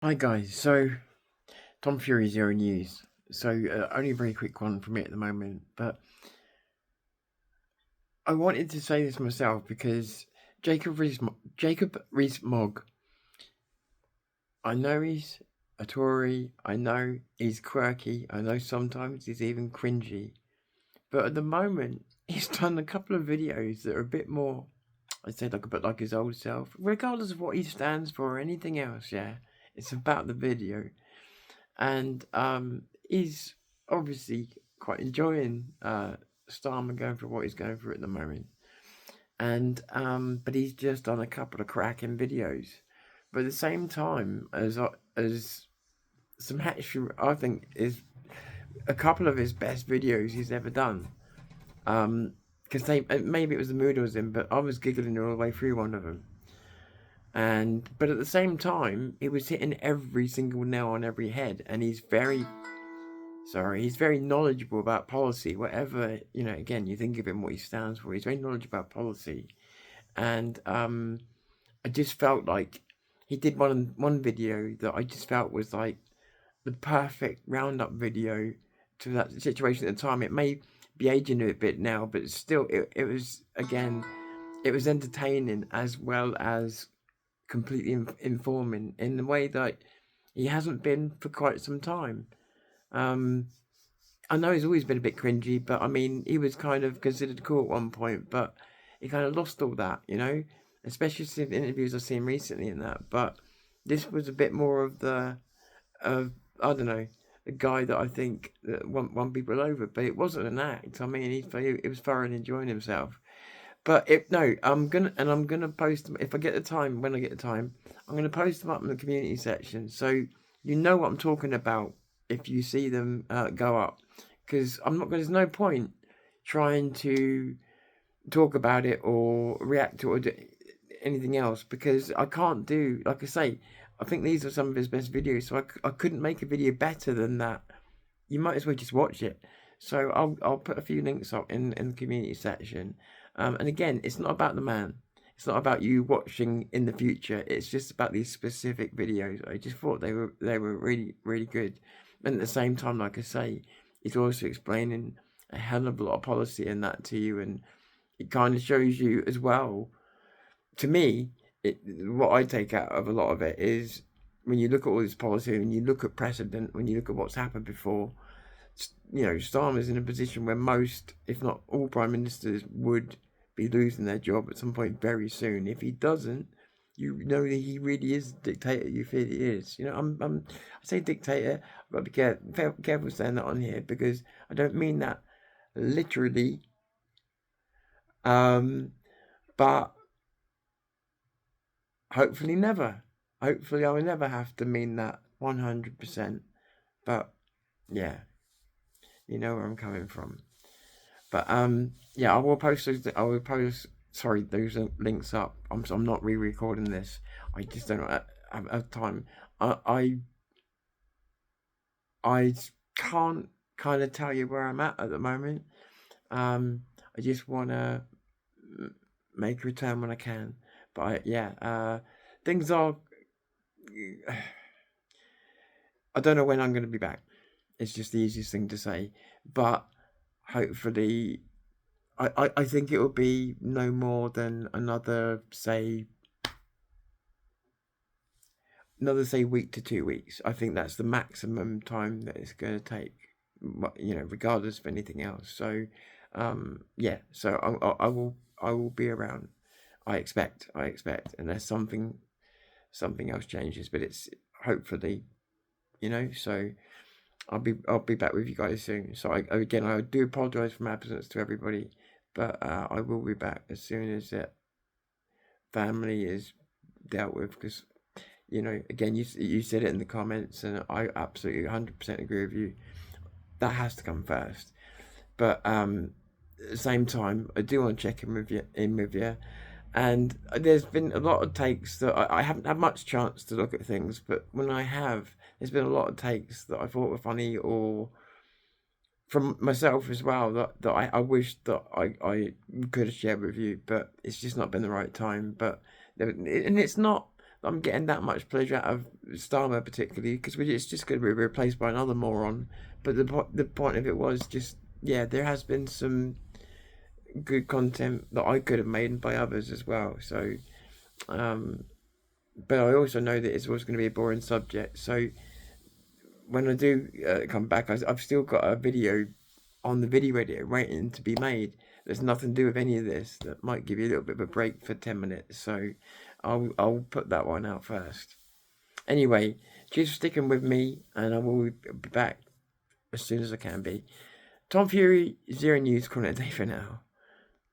Hi guys, so Tom Fury Zero News. So only a very quick one from me at the moment, but I wanted to say this myself because Jacob Rees-Mogg. I know he's a Tory. I know he's quirky. I know sometimes he's even cringy, but at the moment he's done a couple of videos that are a bit more. I'd say like a bit like his old self, regardless of what he stands for or anything else. Yeah, it's about the video. And he's obviously quite enjoying Starmer going for what he's going for at the moment. And but he's just done a couple of cracking videos. But at the same time, as some actually, I think is a couple of his best videos he's ever done. Because they maybe it was the mood I was in, but I was giggling all the way through one of them. And but at the same time, he was hitting every single nail on every head, and he's very knowledgeable about policy. Whatever again, you think of him, what he stands for. He's very knowledgeable about policy, and I just felt like he did one video that I just felt was like the perfect roundup video to that situation at the time. It may be aging a bit now, but still, it was again, it was entertaining as well as completely informing in the way that he hasn't been for quite some time. Um, I know he's always been a bit cringy, but I mean, he was kind of considered cool at one point, but he kind of lost all that, especially in the interviews I've seen recently and that. But this was a bit more of of I don't know, the guy that I think that won people over, but it wasn't an act. I mean, he was thoroughly enjoying himself. But no, I'm gonna post them if I get the time. When I get the time, I'm gonna post them up in the community section, so you know what I'm talking about if you see them go up. Because I'm not. There's no point trying to talk about it or react to it or do anything else because I can't do. Like I say, I think these are some of his best videos, so I couldn't make a video better than that. You might as well just watch it. So I'll put a few links up in the community section. And again, it's not about the man. It's not about you watching in the future. It's just about these specific videos. I just thought they were really really good. And at the same time, like I say, it's also explaining a hell of a lot of policy in that to you, and it kind of shows you as well. To me, what I take out of a lot of it is when you look at all this policy, when you look at precedent, when you look at what's happened before, Starmer's in a position where most, if not all, prime ministers would be losing their job at some point very soon. If he doesn't, you know that he really is a dictator. You feel he is. I say dictator. I've got to be careful saying that on here because I don't mean that literally. Um, but hopefully never. Hopefully I will never have to mean that 100%. But yeah, you know where I'm coming from. But yeah, I will post those. I will post. Sorry, those links up. I'm not re-recording this. I just don't have time. I I can't kind of tell you where I'm at the moment. I just want to make a return when I can. But yeah, things are. I don't know when I'm going to be back. It's just the easiest thing to say. But hopefully I think it will be no more than another say week to 2 weeks. I think that's the maximum time that it's going to take, regardless of anything else. So, yeah. So I will be around. I expect, unless something else changes. But it's hopefully. So I'll be back with you guys soon. So I do apologise for my absence to everybody, but I will be back as soon as family is dealt with. Because again, you said it in the comments, and I absolutely 100% agree with you. That has to come first. But at the same time, I do want to check in with you. And there's been a lot of takes that I haven't had much chance to look at things, but when I have, there's been a lot of takes that I thought were funny or from myself as well that I wish that I could have shared with you, but it's just not been the right time. But and it's not I'm getting that much pleasure out of Starmer particularly, because it's just going to be replaced by another moron. But the point of it was just, yeah, there has been some good content that I could have made by others as well. So, but I also know that it's always going to be a boring subject. So when I do come back, I've still got a video on the video editor waiting to be made. There's nothing to do with any of this. That might give you a little bit of a break for 10 minutes. So I'll put that one out first. Anyway, cheers for sticking with me, and I will be back as soon as I can be. Tom Fury, Zero News, calling it a day for now.